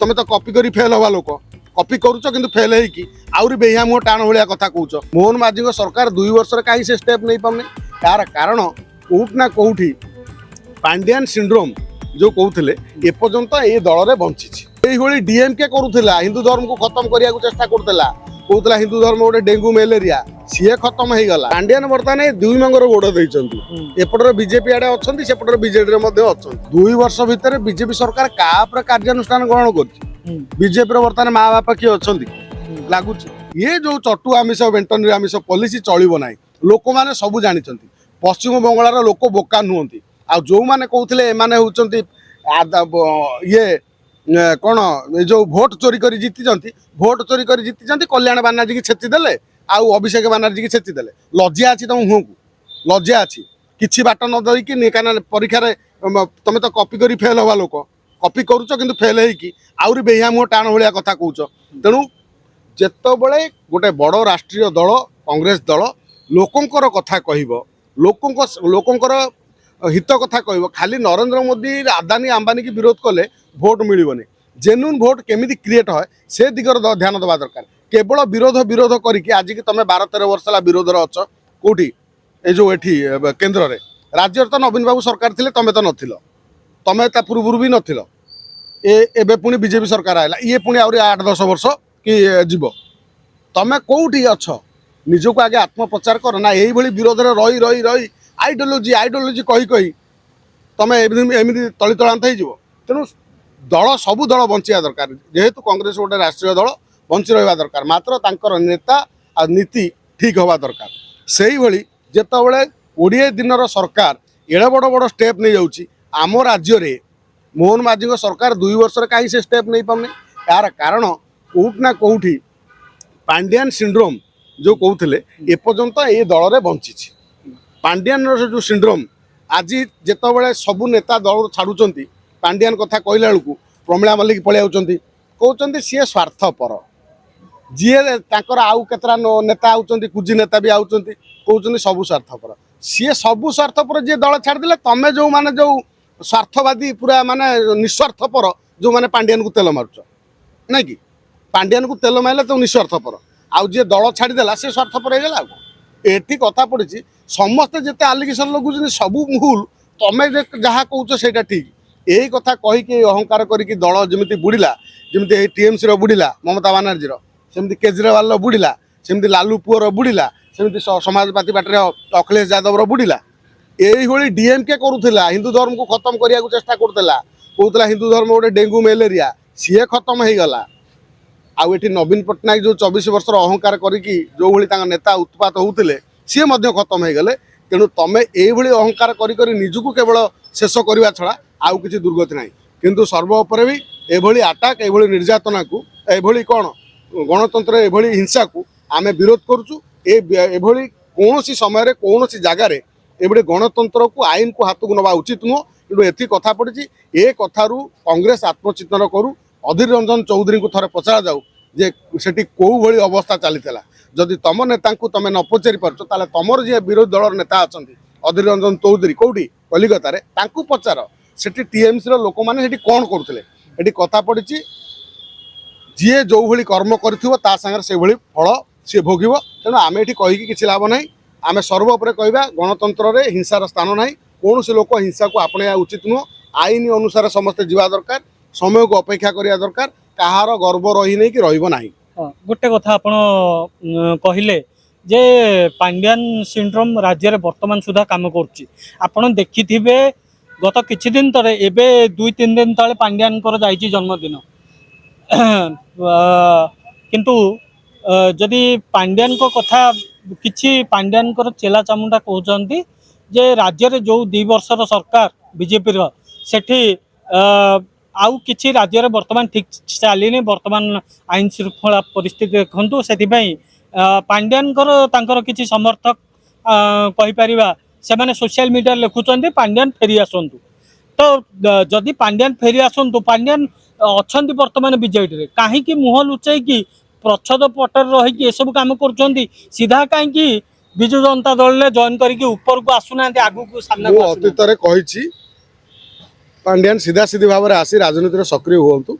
तुम तो कॉपी करी फेल हवा लोक कॉपी करुच कि फेल होगी आउरी बेहिया मुह टाण भाया कथा कौच मोहन माझी सरकार 2 वर्ष कहीं से स्टेप नहीं पाने यार कारण कौट ना कौटी पांडियान सिंड्रोम जो कहते एपर्यंत ये दल में बंची डीएमके करूला हिंदू धर्म को खत्म करने को चेष्टा करूला कहला हिंदू धर्म गोटे डेंगू मलेरिया सी खत्म हो गला पांडियान बर्तमान 2 मंगर गोड़ देते एपटर बीजेपी आड़े अच्छा सेपटर बीजेडी अच्छा 2 वर्ष भितर बीजेपी सरकार क्या कार्यानुष्ठान ग्रहण कर बीजेपी बर्तमान माँ बापा किए अच्छा लगुच ये जो चटु आमिष बेंटन आमिष पॉलिसी चलो ना लोक मैंने सब जानते पश्चिम बंगाल लोक बोका नुहति आ जो मैंने कहते एमाने ये कौन जो भोट चोरी कर जीति भोट चोरी कर जीति कल्याण बानार्जी की छेचिदेले आउ अभिषेक बानार्जी की छेचिदेले लज्जा अच्छी तुम मुह को लज्जा अच्छी किसी बाट न देकी परीक्षा तुम तो कॉपी करी फेल हवा लोक कॉपी करुच कि फेल होगी आउरी बेहिया मुह टाण भाया कथा कौच तेणु जेतबले गोटे बड़ राष्ट्रीय दल कांग्रेस दल लोकंकर कथा कहब लोकंकर हित कथा कहब खाली नरेंद्र मोदी अदानी अंबानी की विरोध कले भोट मिलबनी जेन्युइन भोट केमिति क्रिएट है से दिगर ध्यान देवा दरकार केवल विरोध विरोध करके आज की तुम 12-13 वर्ष है विरोध अच्छ कौटी ये जो एठी केन्द्र रे राज्य तो नवीन बाबू सरकार थिले तमें तो नथिल तमें ता पूर्व भी नथिल एबे पुणी बीजेपी सरकार आला ये पुणी आउरी 8-10 वर्ष कि जीव तमें कौटी अच्छ निजको आगे आत्मप्रचार कर ना यही भली विरोध रे रही रही रही आइडियोलोजी कही कही तमें एमती तलितलांत हो तेणु दल सबू दल बंचा दरकार जेहेतु कांग्रेस गोटे राष्ट्रीय दल बंची रहा दरकार मात्र तांकर नेता आ नीति ठीक हवा दरकार से ही भली जेतबले 20 दिन सरकार एड़े बड़ बड़ स्टेप नहीं जाऊँगी आम राज्य रे मोहन माझी सरकार 2 वर्ष कहीं से स्टेप नहीं पाने यार कारण कौट ना कौटी पांडियान सिंड्रोम जो कहते एपर्यंत ये दल में बंची पांडियान जो सिंड्रोम आज जेतबले सबू नेता दल छाड़ुंट पांडियान कथा कहला बेलू प्रमिला मल्लिक पलि कहते सी स्वार्थपर जी आउ केतरा नेता आउट कुजी नेता भी आउट कहते सबू स्वार्थपर सी सबू स्वार्थपर जी दल छाड़दे तमें जो माने जो स्वार्थवादी पूरा माने निस्वार्थपर जो माने पांडियान को तेल मारुच ना कि पांडियान को तेल मारे तो निस्वार्थपर आउ जी दल छाड़देला सी स्वार्थपर हो गला एटी कथा पड़ी समस्ते जिते आलिगेसन लगुच सबू भूल तमें जहाँ कौच से ठीक यही कथा कहीकि अहंकार करके दल जमी बुड़िला जमी टीएमसी बुड़िला ममता बानार्जी सेमती केजरीवाल बुड़िला सेमती लालू पुअर बुड़िला सेमती समाजवादी पार्टी अखिलेश यादव बुड़िला यही डीएमके करूला हिंदू धर्म को खत्म करने को चेष्टा करूला कहला हिंदू धर्म गोटे डेंगू मलेरिया सी खत्म हो गला आउ एठी नवीन पट्टनायक जो 24 वर्ष अहंकार करी जो भाई नेता उत्पात होते सी खत्म हो गले तेणु तुम ये अहंकार करी निजको केवल शेष करने छड़ा आउ किसी दुर्गति ना किंतु सर्वोपरि भी एभली आटाक एभली निर्यातना को एभली कौन गणतंत्र एभली हिंसा को आम विरोध करुचु एभली कौन समय कौन जगार ये गणतंत्र को आईन को हाथ को नवा उचित नुह कि एति कथा पड़ी ए कथारू कांग्रेस आत्मचिंतन करू अधीर रंजन चौधरी को थरे पचरा जाऊ जे सेठी कौ भली अवस्था चलीला जदि तुम नेता तुम न पचारि पार्छ ताले तुमर जे विरोधी दल नेता अच्छा अधीर रंजन चौधरी कौटी कलिकतार पचार सेठी टीएमसी लोक मैंने कौन करुले कथा पड़ी जी जो भली कर्म करता से फल सी भोग तेणु आम ये कहीकि किसी लाभ ना आम सर्वोपरि कहवा गणतंत्र में हिंसार स्थान ना कौन से लोक हिंसा को आपणा उचित नुह आईन अनुसार समस्ते जावा दरकार समय को अपेक्षा करिया दरकार कहार गर्व रही नहीं कि रहिबो नाही। गोटे कथा आपण कहिले जे पांडियान सिंड्रोम राज्य में वर्तमान सुधा काम करुच्ची आपण देखिथिबे गत किछि दिन तले एबे 2-3 दिन तले पांडियान जाइछि जन्मदिन किंतु जदि पांडियान को कथा किछि पांडियान चेला चामुंडा कहउचंती जे राज्य रे जो 2 वर्षर सरकार बीजेपी रो सेठी आउ किछि राज्य रे वर्तमान ठीक चलिनी वर्तमान आईन श्रृंखला परिस्थिति देखु से पांडियान तांकर किछि समर्थक कहि परिबा से माने सोशल मीडिया लिखुचंती पांडियान फेरी आसंतु तो जदि पांडियान फेरी आसंतु पांडियान अछंती वर्तमान बीजेडी रे काहे कि मुह लुचै कि प्रच्छद पटर रही कि सब काम करुचंती सीधा काहे विजु जनता दल ने जॉइन करके ऊपर को आसुना आगु को सामना अतीत रे कहिछि पांडियान सीधा सीधी भाव में आसी राजनीति सक्रिय हूँ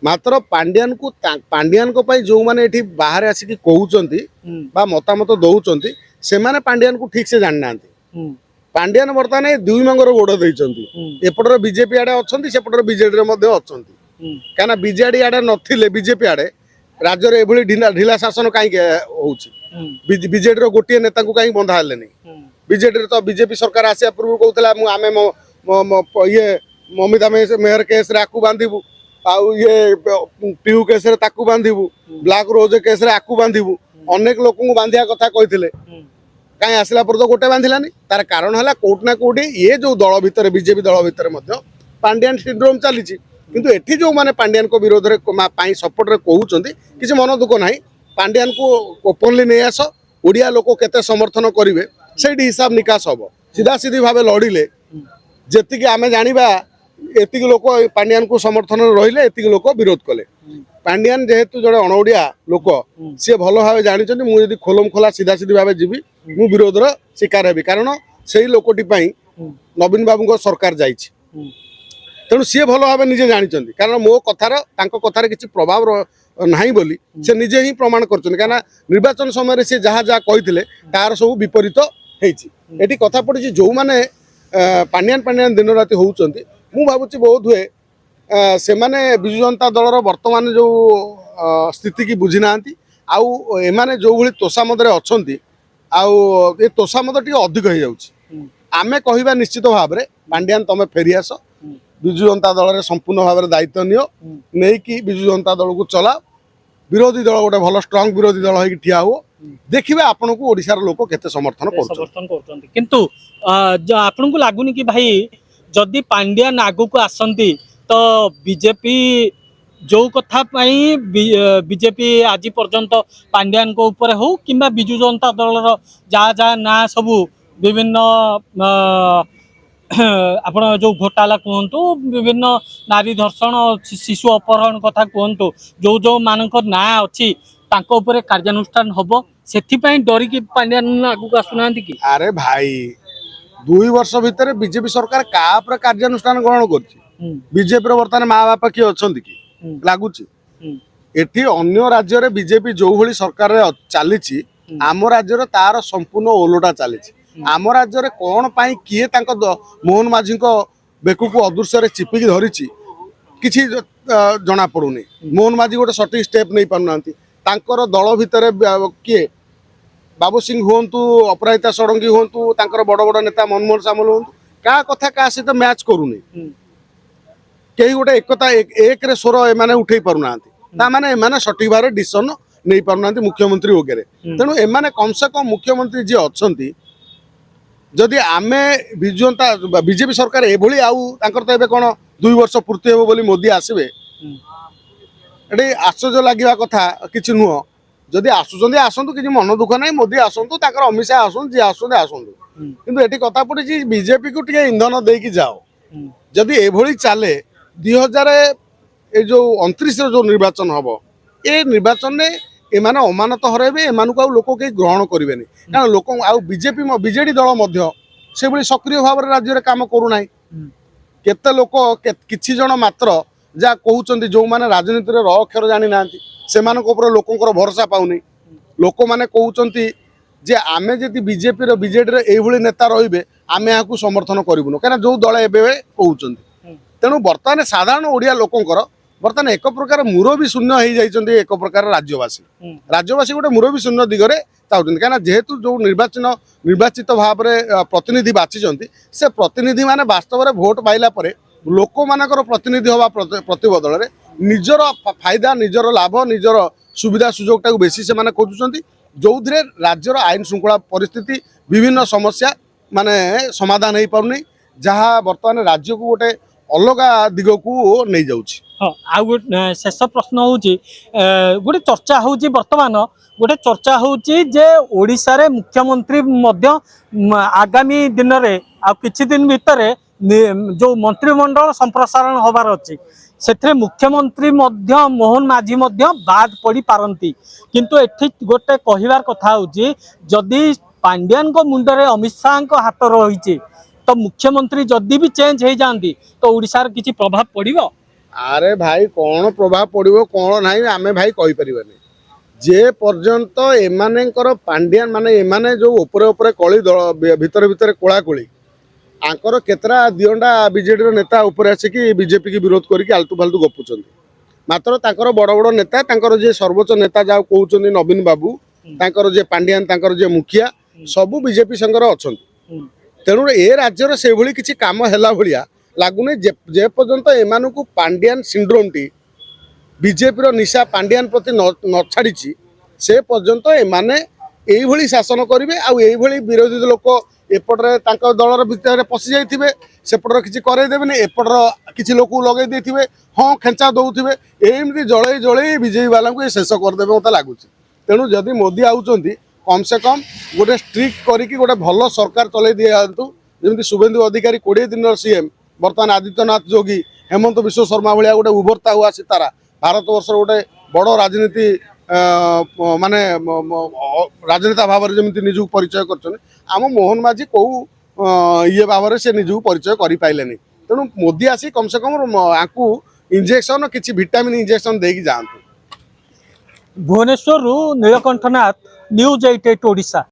ମାତ୍ର ପାଣ୍ଡିଆନଙ୍କ ପାଇଁ ଯୋଉମାନେ ଏଠି ବାହାରେ ଆସିକି କହୁଛନ୍ତି ବା ମତାମତ ଦଉଛନ୍ତି ସେମାନେ ପାଣ୍ଡିଆନକୁ ଠିକ ସେ ଜାଣିନାହାନ୍ତି। ପାଣ୍ଡିଆନ ବର୍ତ୍ତମାନ ଏ ଦୁଇ ମଙ୍ଗର ଗୋଡ ଦେଇଛନ୍ତି। ଏପଟର ବିଜେପି ଆଡେ ଅଛନ୍ତି, ସେପଟର ବିଜେଡିରେ ମଧ୍ୟ ଅଛନ୍ତି। କାହିଁକିନା ବିଜେଡି ଆଡେ ନଥିଲେ ବିଜେପି ଆଡେ ରାଜ୍ୟରେ ଏଭଳି ଢିଲା ଶାସନ କାହିଁକି ହଉଛି? ବିଜେଡିର ଗୋଟିଏ ନେତାଙ୍କୁ କାହିଁକି ବନ୍ଧା ହେଲେନି? ବିଜେଡିରେ ତ ବିଜେପି ସରକାର ଆସିବା ପୂର୍ବରୁ କହୁଥିଲା ଆମେ ଇଏ ମମିତା ମେହର କେସରେ ଆକୁ ବାନ୍ଧିବୁ, ଆଉ ଇଏ ପିୟୁ କେସରେ ତାକୁ ବାନ୍ଧିବୁ, ବ୍ଲାକ ରୋଜ କେସରେ ଆକୁ ବାନ୍ଧିବୁ, ଅନେକ ଲୋକଙ୍କୁ ବାନ୍ଧିବା କଥା କହିଥିଲେ। କାହିଁ ଆସିଲା ପରେ ତ ଗୋଟେ ବାନ୍ଧିଲାନି। ତାର କାରଣ ହେଲା କୋଉଠି ନା କୋଉଠି ଇଏ ଯୋଉ ଦଳ ଭିତରେ ବିଜେପି ଦଳ ଭିତରେ ମଧ୍ୟ ପାଣ୍ଡିଆନ ସିଣ୍ଡ୍ରୋମ ଚାଲିଛି। କିନ୍ତୁ ଏଠି ଯୋଉମାନେ ପାଣ୍ଡିଆନଙ୍କ ବିରୋଧରେ ପାଇଁ ସପୋର୍ଟରେ କହୁଛନ୍ତି କିଛି ମନ ଦୁଃଖ ନାହିଁ। ପାଣ୍ଡିଆନକୁ ଓପନଲି ନେଇ ଆସ, ଓଡ଼ିଆ ଲୋକ କେତେ ସମର୍ଥନ କରିବେ ସେଇଠି ହିସାବ ନିକାଶ ହବ। ସିଧାସିଧି ଭାବେ ଲଢିଲେ ଯେତିକି ଆମେ ଜାଣିବା ଏତିକି ଲୋକ ପାଣ୍ଡିଆନକୁ ସମର୍ଥନରେ ରହିଲେ, ଏତିକି ଲୋକ ବିରୋଧ କଲେ। ପାଣ୍ଡିଆନ ଯେହେତୁ ଜଣେ ଅଣଓଡ଼ିଆ ଲୋକ, ସିଏ ଭଲ ଭାବେ ଜାଣିଛନ୍ତି ମୁଁ ଯଦି ଖୋଲମ ଖୋଲା ସିଧାସିଧି ଭାବେ ଯିବି ମୁଁ ବିରୋଧର ଶିକାର ହେବି। କାରଣ ସେଇ ଲୋକଟି ପାଇଁ ନବୀନ ବାବୁଙ୍କ ସରକାର ଯାଇଛି। ତେଣୁ ସିଏ ଭଲ ଭାବେ ନିଜେ ଜାଣିଛନ୍ତି। କାରଣ ମୋ କଥାର ତାଙ୍କ କଥାରେ କିଛି ପ୍ରଭାବ ନାହିଁ ବୋଲି ସେ ନିଜେ ହିଁ ପ୍ରମାଣ କରିଛନ୍ତି। କାହିଁକିନା ନିର୍ବାଚନ ସମୟରେ ସେ ଯାହା ଯାହା କହିଥିଲେ ତାର ସବୁ ବିପରୀତ ହେଇଛି। ଏଠି କଥା ପଡ଼ିଛି ଯୋଉମାନେ ପାଣ୍ଡିଆନ ଦିନ ରାତି ହଉଛନ୍ତି, ମୁଁ ଭାବୁଛି ବହୁତ ହୁଏ ସେମାନେ ବିଜୁ ଜନତା ଦଳର ବର୍ତ୍ତମାନ ଯୋଉ ସ୍ଥିତିକି ବୁଝି ନାହାନ୍ତି। ଆଉ ଏମାନେ ଯୋଉଭଳି ତୋଷାମଦରେ ଅଛନ୍ତି, ଆଉ ଏ ତୋଷାମଦ ଟିକେ ଅଧିକ ହେଇଯାଉଛି। ଆମେ କହିବା ନିଶ୍ଚିତ ଭାବରେ ପାଣ୍ଡିଆନ ତମେ ଫେରିଆସ, ବିଜୁ ଜନତା ଦଳରେ ସମ୍ପୂର୍ଣ୍ଣ ଭାବରେ ଦାୟିତ୍ୱ ନିଅ, ନେଇକି ବିଜୁ ଜନତା ଦଳକୁ ଚଲାଅ। ବିରୋଧୀ ଦଳ ଗୋଟେ ଭଲ ଷ୍ଟ୍ରଙ୍ଗ ବିରୋଧୀ ଦଳ ହେଇକି ଠିଆ ହୁଅ, ଦେଖିବେ ଆପଣଙ୍କୁ ଓଡ଼ିଶାର ଲୋକ କେତେ ସମର୍ଥନ କରୁଛନ୍ତି। କିନ୍ତୁ ଆପଣଙ୍କୁ ଲାଗୁନି କି ଭାଇ ଯଦି ପାଣ୍ଡିଆନ ଆଗକୁ ଆସନ୍ତି ତ ବିଜେପି ଯୋଉ କଥା ପାଇଁ ବିଜେପି ଆଜି ପର୍ଯ୍ୟନ୍ତ ପାଣ୍ଡିଆନଙ୍କ ଉପରେ ହଉ କିମ୍ବା ବିଜୁ ଜନତା ଦଳର ଯାହା ଯାହା ନାଁ ସବୁ ବିଭିନ୍ନ ଆପଣ ଯୋଉ ଘୋଟାଲା କୁହନ୍ତୁ, ବିଭିନ୍ନ ନାରୀ ଧର୍ଷଣ ଶିଶୁ ଅପହରଣ କଥା କୁହନ୍ତୁ, ଯୋଉ ମାନଙ୍କ ନାଁ ଅଛି ତାଙ୍କ ଉପରେ କାର୍ଯ୍ୟାନୁଷ୍ଠାନ ହବ, ସେଥିପାଇଁ ଡରିକି ପାଣ୍ଡିଆନ ଆଗକୁ ଆସୁନାହାନ୍ତି କି? ଆରେ ଭାଇ 2 ବର୍ଷ ଭିତରେ ବିଜେପି ସରକାର କାହା ଉପରେ କାର୍ଯ୍ୟାନୁଷ୍ଠାନ ଗ୍ରହଣ କରୁଛି? ବିଜେପିର ବର୍ତ୍ତମାନ ମା ବାପା କିଏ ଅଛନ୍ତି କି ଲାଗୁଛି? ଏଠି ଅନ୍ୟ ରାଜ୍ୟରେ ବିଜେପି ଯୋଉଭଳି ସରକାରରେ ଚାଲିଛି, ଆମ ରାଜ୍ୟରେ ତାର ସମ୍ପୂର୍ଣ୍ଣ ଓଲଟା ଚାଲିଛି। ଆମ ରାଜ୍ୟରେ କଣ ପାଇଁ କିଏ ତାଙ୍କ ମୋହନ ମାଝୀଙ୍କ ବେକକୁ ଅଦୃଶ୍ୟରେ ଚିପିକି ଧରିଛି କିଛି ଜଣା ପଡୁନି। ମୋହନ ମାଝୀ ଗୋଟେ ସଠିକ ଷ୍ଟେପ ନେଇ ପାରୁନାହାନ୍ତି। ତାଙ୍କର ଦଳ ଭିତରେ କିଏ ବାବୁ ସିଂ ହୁଅନ୍ତୁ, ଅପରାଜିତା ଷଡଙ୍ଗୀ ହୁଅନ୍ତୁ, ତାଙ୍କର ବଡ ବଡ ନେତା ମନମୋହନ ସାମଲ ହୁଅନ୍ତୁ, କାହା କଥା କାହା ସହିତ ମ୍ୟାଚ କରୁନି। କେହି ଗୋଟେ ଏକତା ଏକରେ ସ୍ୱର ଏମାନେ ଉଠେଇ ପାରୁନାହାନ୍ତି। ତାମାନେ ଏମାନେ ସଠିକ ଭାବରେ ଡିସିସନ ନେଇ ପାରୁନାହାନ୍ତି ମୁଖ୍ୟମନ୍ତ୍ରୀ ଓଗେରେ। ତେଣୁ ଏମାନେ କମ ସେ କମ ମୁଖ୍ୟମନ୍ତ୍ରୀ ଯିଏ ଅଛନ୍ତି, ଯଦି ଆମେ ବିଜୁ ଜନତା ବିଜେପି ସରକାର ଏଭଳି ଆଉ ତାଙ୍କର ତ ଏବେ କଣ 2 ବର୍ଷ ପୂର୍ତ୍ତି ହେବ ବୋଲି ମୋଦି ଆସିବେ, ଏଠି ଆଶ୍ଚର୍ଯ୍ୟ ଲାଗିବା କଥା କିଛି ନୁହଁ। ଯଦି ଆସୁଛନ୍ତି ଆସନ୍ତୁ, କିଛି ମନ ଦୁଃଖ ନାହିଁ, ମୋଦି ଆସନ୍ତୁ, ତାଙ୍କର ଅମିତ ଶାହ ଆସନ୍ତୁ, ଯିଏ ଆସୁଛନ୍ତି ଆସନ୍ତୁ। କିନ୍ତୁ ଏଠି କଥା ପଡିଛି ବିଜେପି କୁ ଟିକେ ଇନ୍ଧନ ଦେଇକି ଯାଅ। ଯଦି ଏଭଳି ଚାଲେ 2029 ଯୋଉ ନିର୍ବାଚନ ହବ, ଏ ନିର୍ବାଚନରେ ଏମାନେ ଅମାନତ ହରାଇବେ, ଏମାନଙ୍କୁ ଆଉ ଲୋକ କେହି ଗ୍ରହଣ କରିବେନି। କାରଣ ଲୋକ ଆଉ ବିଜେଡି ଦଳ ମଧ୍ୟ ସେଭଳି ସକ୍ରିୟ ଭାବରେ ରାଜ୍ୟରେ କାମ କରୁନାହିଁ। କେତେ ଲୋକ କିଛି ଜଣ ମାତ୍ର ଯାହା କହୁଛନ୍ତି, ଯୋଉମାନେ ରାଜନୀତିରେ ର ଅକ୍ଷର ଜାଣିନାହାନ୍ତି, ସେମାନଙ୍କ ଉପରେ ଲୋକଙ୍କର ଭରସା ପାଉନି। ଲୋକମାନେ କହୁଛନ୍ତି ଯେ ଆମେ ଯଦି ବିଜେଡିର ଏଇଭଳି ନେତା ରହିବେ ଆମେ ଏହାକୁ ସମର୍ଥନ କରିବୁନୁ, କାହିଁକିନା ଯୋଉ ଦଳ ଏବେ କହୁଛନ୍ତି। ତେଣୁ ବର୍ତ୍ତମାନ ସାଧାରଣ ଓଡ଼ିଆ ଲୋକଙ୍କର ବର୍ତ୍ତମାନ ଏକ ପ୍ରକାର ମୁରବୀ ଶୂନ୍ୟ ହେଇଯାଇଛନ୍ତି। ଏକ ପ୍ରକାର ରାଜ୍ୟବାସୀ ଗୋଟେ ମୁରବୀ ଶୂନ୍ୟ ଦିଗରେ ଚାହୁଁଛନ୍ତି। କାହିଁକିନା ଯେହେତୁ ଯୋଉ ନିର୍ବାଚିତ ଭାବରେ ପ୍ରତିନିଧି ବାଛିଛନ୍ତି, ସେ ପ୍ରତିନିଧି ମାନେ ବାସ୍ତବରେ ଭୋଟ ପାଇଲା ପରେ ଲୋକମାନଙ୍କର ପ୍ରତିନିଧି ହବା ପ୍ରତିବଦଳରେ ନିଜର ଫାଇଦା, ନିଜର ଲାଭ, ନିଜର ସୁବିଧା ସୁଯୋଗଟାକୁ ବେଶୀ ସେମାନେ ଖୋଜୁଛନ୍ତି, ଯୋଉଥିରେ ରାଜ୍ୟର ଆଇନ ଶୃଙ୍ଖଳା ପରିସ୍ଥିତି ବିଭିନ୍ନ ସମସ୍ୟା ମାନେ ସମାଧାନ ହେଇପାରୁନି, ଯାହା ବର୍ତ୍ତମାନ ରାଜ୍ୟକୁ ଗୋଟେ ଅଲଗା ଦିଗକୁ ନେଇଯାଉଛି। ହଁ, ଆଉ ଗୋଟେ ଶେଷ ପ୍ରଶ୍ନ ହଉଛି, ଗୋଟେ ଚର୍ଚ୍ଚା ହଉଛି ବର୍ତ୍ତମାନ, ଗୋଟେ ଚର୍ଚ୍ଚା ହଉଛି ଯେ ଓଡ଼ିଶାରେ ମୁଖ୍ୟମନ୍ତ୍ରୀ ମଧ୍ୟ ଆଗାମୀ ଦିନରେ ଆଉ କିଛି ଦିନ ଭିତରେ ଯୋଉ ମନ୍ତ୍ରିମଣ୍ଡଳ ସମ୍ପ୍ରସାରଣ ହବାର ଅଛି, ସେଥିରେ ମୁଖ୍ୟମନ୍ତ୍ରୀ ମଧ୍ୟ ମୋହନ ମାଝୀ ମଧ୍ୟ ବାଦ ପଡ଼ିପାରନ୍ତି। କିନ୍ତୁ ଏଠି ଗୋଟେ କହିବାର କଥା ହଉଛି, ଯଦି ପାଣ୍ଡିଆନଙ୍କ ମୁଣ୍ଡରେ ଅମିତ ଶାହଙ୍କ ହାତ ରହିଛି, ତ ମୁଖ୍ୟମନ୍ତ୍ରୀ ଯଦି ବି ଚେଞ୍ଜ ହେଇଯାଆନ୍ତି ତ ଓଡ଼ିଶାର କିଛି ପ୍ରଭାବ ପଡ଼ିବ? ଆରେ ଭାଇ କ'ଣ ପ୍ରଭାବ ପଡ଼ିବ କ'ଣ ନାହିଁ ଆମେ ଭାଇ କହିପାରିବାନି। ଯେ ପର୍ଯ୍ୟନ୍ତ ଏମାନଙ୍କର ପାଣ୍ଡିଆନ ମାନେ ଏମାନେ ଯେଉଁ ଉପରେ ଉପରେ କଳି ଦଳ ଭିତରେ ଭିତରେ କୋଳାକୋଳି ଆଙ୍କର କେତେଟା ଦିଅଣ୍ଡା ବିଜେଡ଼ିର ନେତା ଉପରେ ଆସିକି ବିଜେପିକି ବିରୋଧ କରିକି ଆଲତୁ ଫାଲତୁ ଗପୁଛନ୍ତି। ମାତ୍ର ତାଙ୍କର ବଡ଼ ବଡ଼ ନେତା ତାଙ୍କର ଯିଏ ସର୍ବୋଚ୍ଚ ନେତା ଯାହା କହୁଛନ୍ତି ନବୀନ ବାବୁ, ତାଙ୍କର ଯିଏ ପାଣ୍ଡିଆନ, ତାଙ୍କର ଯିଏ ମୁଖିଆ, ସବୁ ବିଜେପି ସାଙ୍ଗରେ ଅଛନ୍ତି। ତେଣୁ ଏ ରାଜ୍ୟର ସେଭଳି କିଛି କାମ ହେଲା ଭଳିଆ ଲାଗୁନି। ଯେ ପର୍ଯ୍ୟନ୍ତ ଏମାନଙ୍କୁ ପାଣ୍ଡିଆନ ସିଣ୍ଡ୍ରୋମଟି ବିଜେପିର ନିଶା ପାଣ୍ଡିଆନ ପ୍ରତି ନ ଛାଡ଼ିଛି ସେ ପର୍ଯ୍ୟନ୍ତ ଏମାନେ এইଭଳି ଶାସନ କରିବେ। ଆଉ এইଭଳି ବିରୋଧୀ ଲୋକ ଏପଟରେ ତାଙ୍କ ଦଳର ଭିତରେ ପଶି ଯାଇଥିବେ, ସେପଟର କିଛି କରେଇଦେବେନି, ଏପଟର କିଛି ଲୋକକୁ ଲଗେଇ ଦେଇଥିବେ, ହଁ ଖେଞ୍ଚା ଦେଉଥିବେ। ଏମିତି ଜଳେଇ ଜଳେଇ ବିଜେପି ବାଲାଙ୍କୁ ଶେଷ କରିଦେବେ ମୋତେ ଲାଗୁଛି। ତେଣୁ ଯଦି ମୋଦି ଆଉଛନ୍ତି କମ୍ ସେ କମ୍ ଗୋଟେ ଷ୍ଟ୍ରିକ୍ଟ କରିକି ଗୋଟେ ଭଲ ସରକାର ଚଲେଇ ଦିଆନ୍ତୁ। ଯେମିତି ଶୁଭେନ୍ଦୁ ଅଧିକାରୀ 20 ଦିନର ସିଏମ୍, ବର୍ତ୍ତମାନ ଆଦିତ୍ୟନାଥ ଯୋଗୀ, ହେମନ୍ତ ବିଶ୍ୱ ଶର୍ମା ଭଳିଆ ଗୋଟେ ଉଭରତା ହୁଆ ସିତାରା ଭାରତବର୍ଷର ଗୋଟେ ବଡ଼ ରାଜନୀତି ମାନେ ରାଜନେତା ଭାବରେ ଯେମିତି ନିଜକୁ ପରିଚୟ କରିଛନ୍ତି, ଆମ ମୋହନ ମାଝୀ କେଉଁ ଇଏ ଭାବରେ ସେ ନିଜକୁ ପରିଚୟ କରିପାରିଲେନି। ତେଣୁ ମୋଦି ଆସି କମ୍ ସେ କମ୍ ଆଙ୍କୁ ଇଞ୍ଜେକ୍ସନ୍ କିଛି ଭିଟାମିନ୍ ଇଞ୍ଜେକ୍ସନ୍ ଦେଇକି ଯାଆନ୍ତୁ। ଭୁବନେଶ୍ୱରରୁ ନୀଳକଣ୍ଠ ନାଥ, ନ୍ୟୁଜ୍ 88 ଓଡ଼ିଶା।